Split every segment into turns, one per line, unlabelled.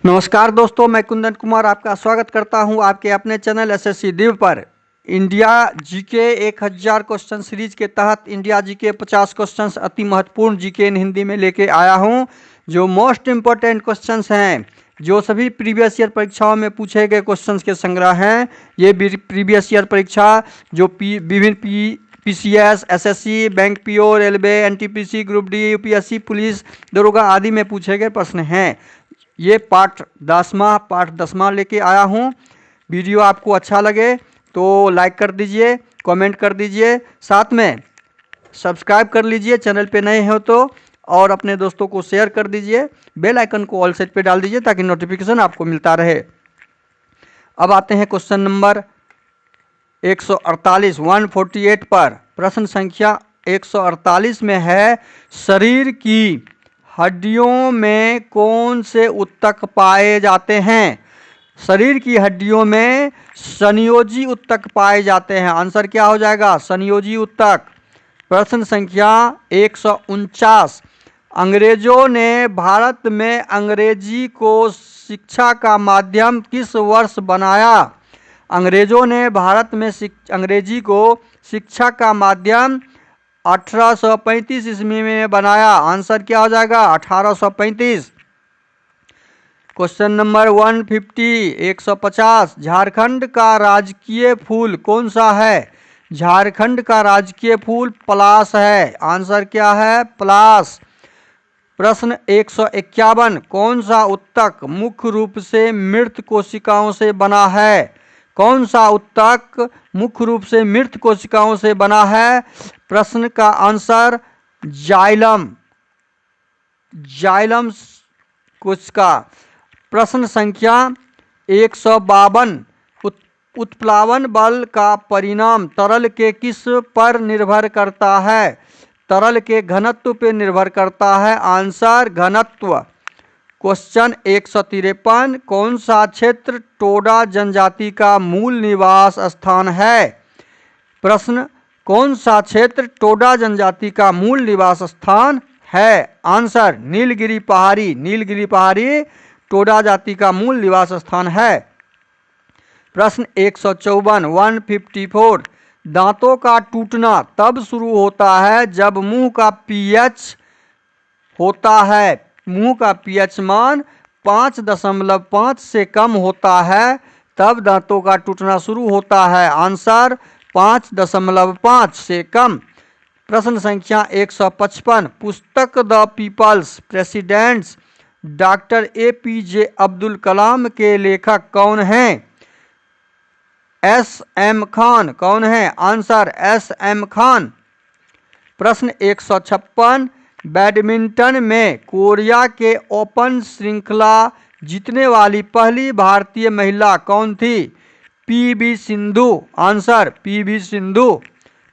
नमस्कार दोस्तों, मैं कुंदन कुमार आपका स्वागत करता हूं आपके अपने चैनल एसएससी दिव पर। इंडिया जीके 1000 क्वेश्चन सीरीज के तहत इंडिया जीके 50 क्वेश्चंस अति महत्वपूर्ण जीके इन हिंदी में लेके आया हूं, जो मोस्ट इम्पोर्टेंट क्वेश्चंस हैं, जो सभी प्रीवियस ईयर परीक्षाओं में पूछे गए क्वेश्चंस के संग्रह हैं। ये प्रीवियस ईयर परीक्षा जो विभिन्न PCS, SSC, bank PO, railway, NTPC, group D, UPSC, police, दरोगा आदि में पूछे गए प्रश्न हैं। ये पाठ 10वां लेके आया हूँ। वीडियो आपको अच्छा लगे तो लाइक कर दीजिए, कमेंट कर दीजिए, साथ में सब्सक्राइब कर लीजिए चैनल पे नए हो तो, और अपने दोस्तों को शेयर कर दीजिए। बेल आइकन को ऑल सेट पे डाल दीजिए ताकि नोटिफिकेशन आपको मिलता रहे। अब आते हैं क्वेश्चन नंबर 148 148 पर। प्रश्न संख्या 148 में है, शरीर की हड्डियों में कौन से ऊतक पाए जाते हैं? शरीर की हड्डियों में संयोजी ऊतक पाए जाते हैं। आंसर क्या हो जाएगा? संयोजी ऊतक। प्रश्न संख्या 149, अंग्रेजों ने भारत में अंग्रेजी को शिक्षा का माध्यम किस वर्ष बनाया? अंग्रेजों ने भारत में अंग्रेजी को शिक्षा का माध्यम 1835 ईस्वी में बनाया। आंसर क्या हो जाएगा? 1835। क्वेश्चन नंबर 150 150, झारखंड का राजकीय फूल कौन सा है? झारखंड का राजकीय फूल पलाश है। आंसर क्या है? पलाश। प्रश्न 151, कौन सा ऊतक मुख्य रूप से मृत कोशिकाओं से बना है? कौन सा ऊतक मुख्य रूप से मृत कोशिकाओं से बना है? प्रश्न का आंसर जाइलम कोशिका। प्रश्न संख्या 152, उत्प्लावन बल का परिणाम तरल के किस पर निर्भर करता है? तरल के घनत्व पर निर्भर करता है। आंसर घनत्व। क्वेश्चन 153, कौन सा क्षेत्र टोडा जनजाति का मूल निवास स्थान है? प्रश्न, कौन सा क्षेत्र टोडा जनजाति का मूल निवास स्थान है? आंसर नीलगिरी पहाड़ी। नीलगिरी पहाड़ी टोडा जाति का मूल निवास स्थान है। प्रश्न 154 154, दांतों का टूटना तब शुरू होता है जब मुंह का पीएच होता है। मुंह का पीएच मान 5.5 से कम होता है, तब दांतों का टूटना शुरू होता है। आंसर 5.5 से कम। प्रश्न संख्या 155, पुस्तक the people's presidents doctor APJ Abdul Kalam के लेखक कौन हैं? एस.एम. खान। कौन है? Answer S M. खान। प्रश्न 156, बैडमिंटन में कोरिया के ओपन श्रृंखला जीतने वाली पहली भारतीय महिला कौन थी? PV Sindhu. Answer PV Sindhu.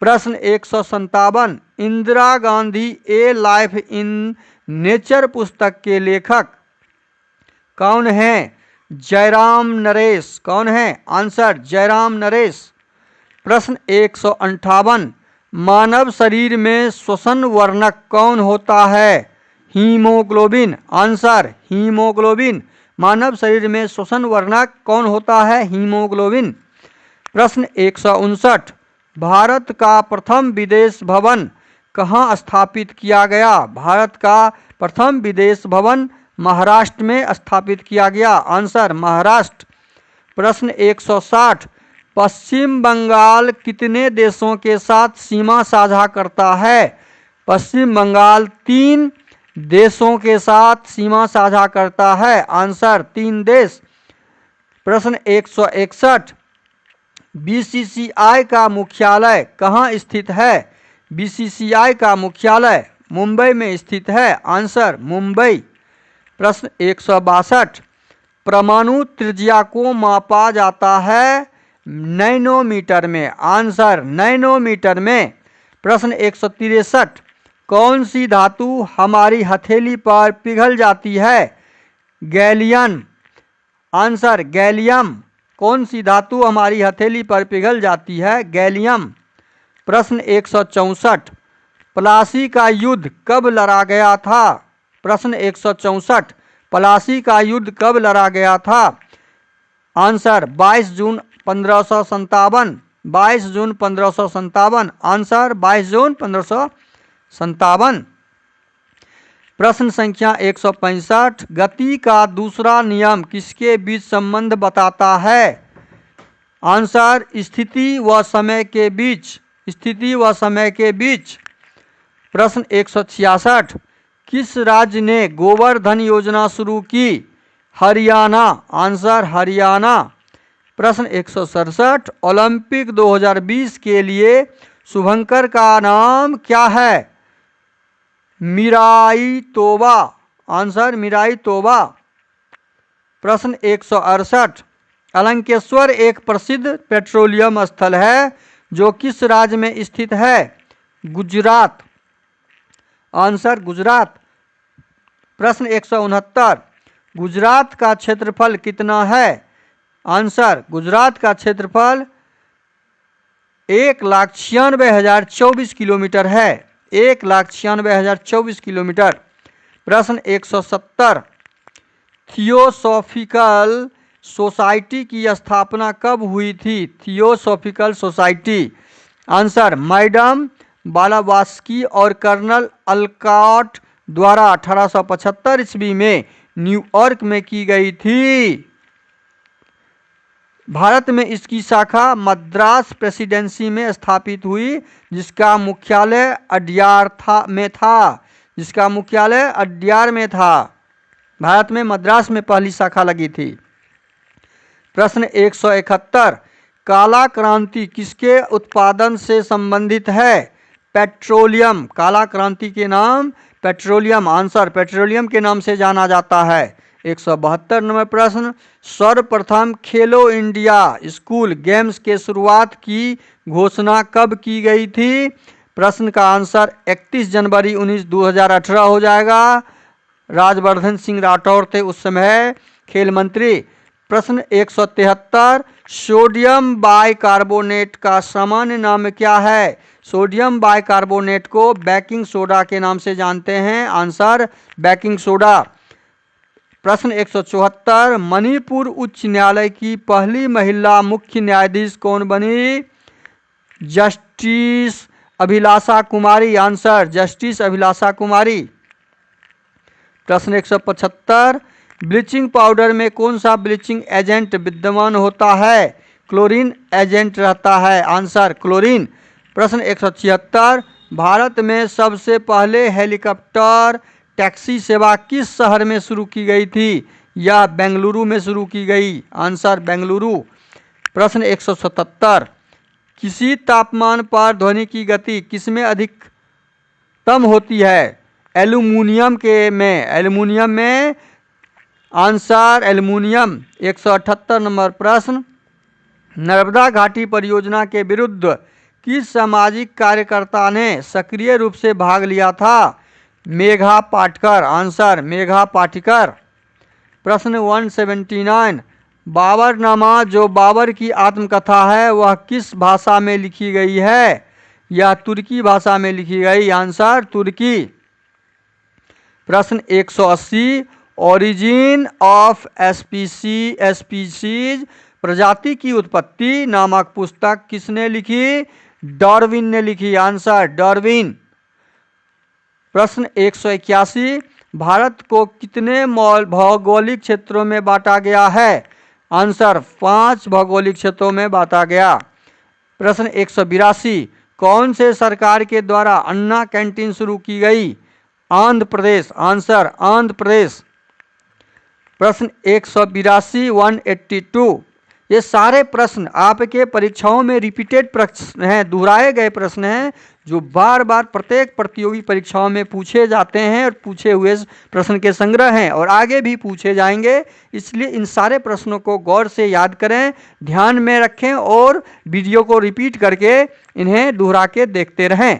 प्रश्न 157, इंदिरा गांधी ए लाइफ इन नेचर पुस्तक के लेखक कौन हैं? जयराम नरेश। कौन है? आंसर जयराम नरेश। प्रश्न 158, मानव शरीर में श्वसन वर्णक कौन होता है? हीमोग्लोबिन। Answer haemoglobin. मानव शरीर में श्वसन वर्णक कौन होता है? हीमोग्लोबिन। प्रश्न 159, भारत का प्रथम विदेश भवन कहाँ स्थापित किया गया? भारत का प्रथम विदेश भवन महाराष्ट्र में स्थापित किया गया। आंसर महाराष्ट्र। प्रश्न 160, पश्चिम बंगाल कितने देशों के साथ सीमा साझा करता है? पश्चिम बंगाल 3 देशों के साथ सीमा साझा करता है। आंसर 3 देश। प्रश्न 161, बीसीसीआई का मुख्यालय कहाँ स्थित है? बीसीसीआई का मुख्यालय मुंबई में स्थित है। आंसर मुंबई। प्रश्न 162, परमाणु त्रिज्या को मापा जाता है नैनोमीटर में। आंसर नैनोमीटर में। प्रश्न 163, कौन सी धातु हमारी हथेली पर पिघल जाती है? गैलियम। Answer gallium. कौन सी धातु हमारी हथेली पर पिघल जाती है? गैलियम। प्रश्न 164, प्लासी का युद्ध कब लड़ा गया था? प्रश्न 164, प्लासी का युद्ध कब लड़ा गया था? आंसर 22 जून 1557। 22 जून 1557। आंसर 22 जून 1557। प्रश्न संख्या 165, गति का दूसरा नियम किसके बीच संबंध बताता है? आंसर स्थिति व समय के बीच। स्थिति व समय के बीच। प्रश्न 166, किस राज्य ने गोवर्धन योजना शुरू की? हरियाणा। आंसर हरियाणा। प्रश्न 167, ओलंपिक 2020 के लिए शुभंकर का नाम क्या है? मीराई तोबा। आंसर मीराई तोबा। प्रश्न 168, अलंकेश्वर एक प्रसिद्ध पेट्रोलियम स्थल है जो किस राज्य में स्थित है? गुजरात। आंसर गुजरात। प्रश्न 169, गुजरात का क्षेत्रफल कितना है? आंसर गुजरात का क्षेत्रफल 1,96,024 किलोमीटर है। 1,96,024 किलोमीटर। प्रश्न 170, थियोसॉफिकल सोसाइटी की स्थापना कब हुई थी? Theosophical society. Answer madam Blavatsky और कर्नल अलकॉट द्वारा 1875 ईस्वी में न्यूयॉर्क में की गई थी। भारत में इसकी शाखा मद्रास प्रेसिडेंसी में स्थापित हुई, जिसका मुख्यालय अड्यार में था। जिसका मुख्यालय अड्यार में था। भारत में मद्रास में पहली शाखा लगी थी। प्रश्न 171, काला क्रांति किसके उत्पादन से संबंधित है? पेट्रोलियम। काला क्रांति के नाम पेट्रोलियम। आंसर पेट्रोलियम के नाम से जाना जाता है। 172 नंबर प्रश्न, सर्वप्रथम खेलो इंडिया स्कूल गेम्स के शुरुआत की घोषणा कब की गई थी? प्रश्न का आंसर 31 जनवरी 2018 हो जाएगा। राजवर्धन सिंह राठौर थे उस समय खेल मंत्री। प्रश्न 173, सोडियम बाइकार्बोनेट का सामान्य नाम क्या है? सोडियम बाइकार्बोनेट को बेकिंग सोडा के नाम से जानते हैं। Answer baking soda. प्रश्न 174, मणिपुर उच्च न्यायालय की पहली महिला मुख्य न्यायाधीश कौन बनी? Justice Abhilasha Kumari. Answer justice Abhilasha Kumari. प्रश्न 175, ब्लीचिंग पाउडर में कौन सा ब्लीचिंग एजेंट विद्यमान होता है? क्लोरीन एजेंट रहता है। Answer chlorine. प्रश्न 176, भारत में सबसे पहले हेलीकॉप्टर टैक्सी सेवा किस शहर में शुरू की गई थी? यह बेंगलुरु में शुरू की गई। आंसर बेंगलुरु। प्रश्न 177, किसी तापमान पर ध्वनि की गति किसमें अधिकतम होती है? एल्यूमिनियम के में। एल्यूमिनियम में। Answer aluminium. 178 नंबर प्रश्न, नर्मदा घाटी परियोजना के विरुद्ध किस सामाजिक कार्यकर्ता ने सक्रिय रूप से भाग लिया था? मेघा पाटकर। आंसर मेघा पाटकर। प्रश्न 179, बाबरनामा जो बाबर की आत्मकथा है वह किस भाषा में लिखी गई है? यह तुर्की भाषा में लिखी गई। आंसर तुर्की। प्रश्न 180, ओरिजिन ऑफ स्पीसीज प्रजाति की उत्पत्ति नामक पुस्तक किसने लिखी? डार्विन ने लिखी। Answer Darwin. प्रश्न 181, भारत को कितने भौगोलिक क्षेत्रों में बांटा गया है? आंसर 5 भौगोलिक क्षेत्रों में बांटा गया। प्रश्न 182, कौन से सरकार के द्वारा अन्ना कैंटीन शुरू की गई? आंध्र प्रदेश। आंसर आंध्र प्रदेश। प्रश्न 182 182, ये सारे प्रश्न आपके परीक्षाओं में रिपीटेड प्रश्न हैं, दोहराए गए प्रश्न हैं जो बार बार प्रत्येक प्रतियोगी परीक्षाओं में पूछे जाते हैं और पूछे हुए प्रश्न के संग्रह हैं और आगे भी पूछे जाएंगे। इसलिए इन सारे प्रश्नों को गौर से याद करें, ध्यान में रखें और वीडियो को रिपीट करके इन्हें दोहरा के देखते रहें,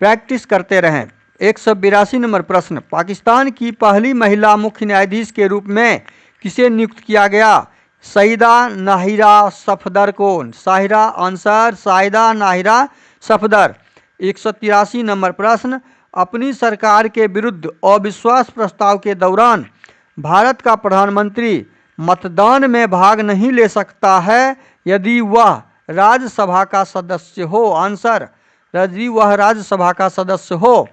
प्रैक्टिस करते रहें। 182 नंबर प्रश्न, पाकिस्तान की पहली महिला मुख्य न्यायाधीश के रूप में किसे नियुक्त किया गया? सईदा नाहिरा सफदर को। आंसर साहिदा नाहिरा सफदर। 183 नंबर प्रश्न, अपनी सरकार के विरुद्ध अविश्वास प्रस्ताव के दौरान भारत का प्रधानमंत्री मतदान में भाग नहीं ले सकता है यदि वह राज्यसभा का सदस्य हो। आंसर, यदि वह राज्यसभा का सदस्य हो।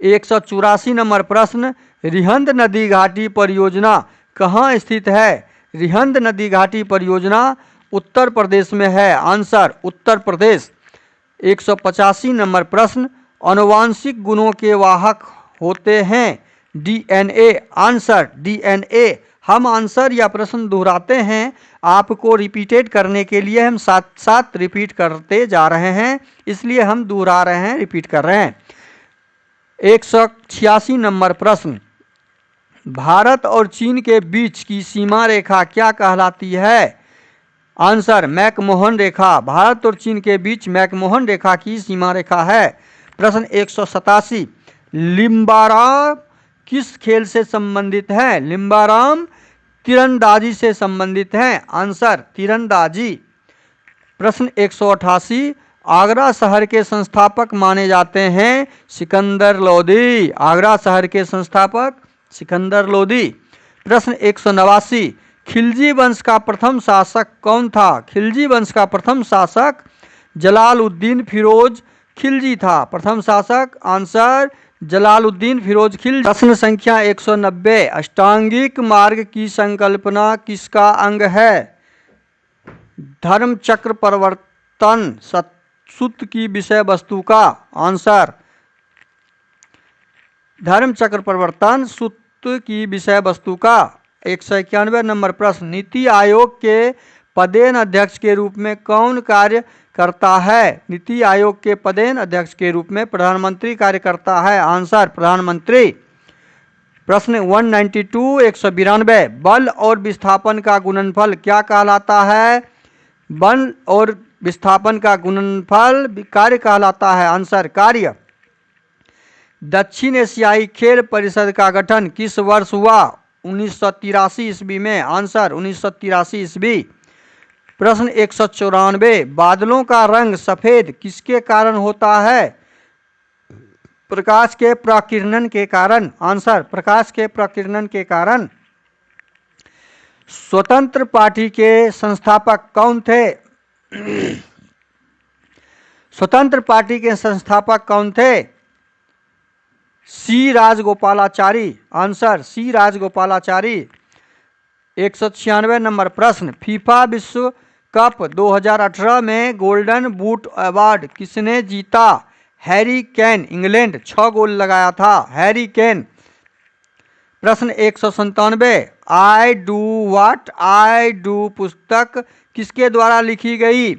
184 नंबर प्रश्न, रिहंद नदी घाटी परियोजना कहाँ स्थित है? रिहंद नदी घाटी परियोजना उत्तर प्रदेश में है। आंसर, उत्तर प्रदेश। 185 नंबर प्रश्न, आनुवांशिक गुणों के वाहक होते हैं डीएनए। Answer, DNA. हम आंसर या प्रश्न दोहराते हैं, आपको रिपीटेड करने के लिए हम साथ साथ रिपीट करते जा रहे हैं, इसलिए हम दोहरा रहे हैं, रिपीट कर रहे हैं। 186 नंबर प्रश्न, भारत और चीन के बीच की सीमा रेखा क्या कहलाती है? आंसर, मैकमोहन रेखा। भारत और चीन के बीच मैकमोहन रेखा की सीमा रेखा है। प्रश्न 187, लिम्बाराम किस खेल से संबंधित है? लिम्बाराम तीरंदाजी से संबंधित है। आंसर, तीरंदाजी। प्रश्न 188, आगरा शहर के संस्थापक माने जाते हैं सिकंदर लोदी। आगरा शहर के संस्थापक सिकंदर लोदी। प्रश्न 189, खिलजी वंश का प्रथम शासक कौन था? खिलजी वंश का प्रथम शासक जलालुद्दीन फिरोज खिलजी था। प्रथम शासक। आंसर, जलालुद्दीन फिरोज खिलजी। प्रश्न संख्या 190, अष्टांगिक मार्ग की संकल्पना किसका अंग है? धर्म चक्र परिवर्तन सूत्र की विषय वस्तु का। आंसर, धर्म चक्र परिवर्तन सूत्र की विषय वस्तु का। 191 नंबर प्रश्न, नीति आयोग के पदेन अध्यक्ष के रूप में कौन कार्य करता है? नीति आयोग के पदेन अध्यक्ष के रूप में प्रधानमंत्री कार्य करता है। आंसर, प्रधानमंत्री। प्रश्न 192, 192, बल और विस्थापन का गुणनफल क्या कहलाता है? बल और विस्थापन का गुणनफल कार्य कहलाता है। आंसर, कार्य। दक्षिण एशियाई खेल परिषद का गठन किस वर्ष हुआ? 1983 ईस्वी में। आंसर, 1983 ईस्वी। प्रश्न 194, बादलों का रंग सफेद किसके कारण होता है? प्रकाश के प्रकिरणन के कारण। आंसर, प्रकाश के प्रकिरणन के कारण। स्वतंत्र पार्टी के संस्थापक कौन थे? स्वतंत्र पार्टी के संस्थापक कौन थे? सी राजगोपालाचारी। आंसर, सी राजगोपालाचारी। 196 नंबर प्रश्न, फीफा विश्व कप 2018 में गोल्डन बूट अवार्ड किसने जीता? Harry Kane. इंग्लैंड 6 गोल लगाया था हैरी केन। प्रश्न 197, I do what I do पुस्तक किसके द्वारा लिखी गई?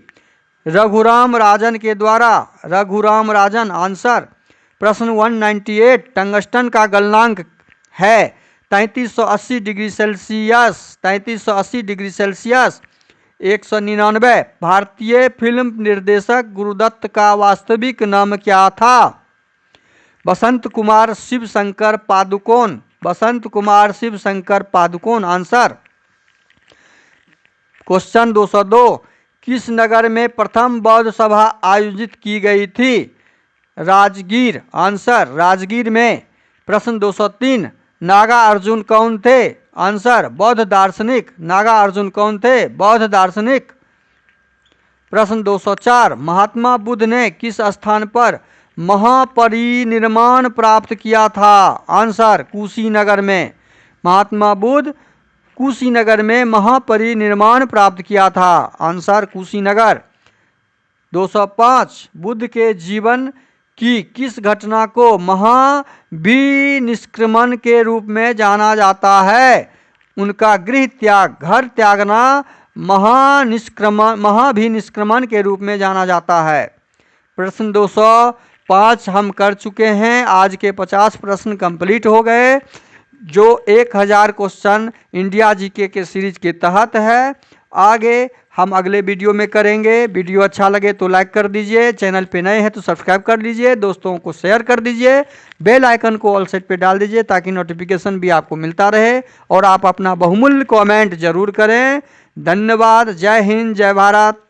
रघुराम राजन के द्वारा। रघुराम राजन। आंसर। प्रश्न 198, टंगस्टन का गलनांक है 3380 डिग्री सेल्सियस। 3380 degree Celsius. 199, भारतीय फिल्म निर्देशक गुरुदत्त का वास्तविक नाम क्या था? बसंत कुमार शिव शंकर पादुकोण। बसंत कुमार शिव शंकर पादुकोण। आंसर। क्वेश्चन 202, किस नगर में प्रथम बौद्ध सभा आयोजित की गई थी? राजगीर। आंसर, राजगीर में। प्रश्न 203, नागा अर्जुन कौन थे? आंसर, बौद्ध दार्शनिक। नागा अर्जुन कौन थे? बौद्ध दार्शनिक। प्रश्न 204, महात्मा बुद्ध ने किस स्थान पर महापरिनिर्वाण प्राप्त किया था? आंसर, कुशीनगर में। महात्मा बुद्ध कुशीनगर में महापरिनिर्वाण प्राप्त किया था। आंसर, कुशीनगर। 205, बुद्ध के जीवन की किस घटना को महाभिनिष्क्रमण के रूप में जाना जाता है? उनका गृह त्याग, घर त्यागना महाभिनिष्क्रमण के रूप में जाना जाता है। प्रश्न 205 हम कर चुके हैं। आज के 50 प्रश्न कंप्लीट हो गए, जो 1000 क्वेश्चन इंडिया जीके के सीरीज के तहत है। आगे हम अगले वीडियो में करेंगे। वीडियो अच्छा लगे तो लाइक कर दीजिए, चैनल पे नए हैं तो सब्सक्राइब कर लीजिए, दोस्तों को शेयर कर दीजिए, बेल आइकन को ऑल सेट पे डाल दीजिए ताकि नोटिफिकेशन भी आपको मिलता रहे, और आप अपना बहुमूल्य कमेंट जरूर करें। धन्यवाद। जय हिंद, जय भारत।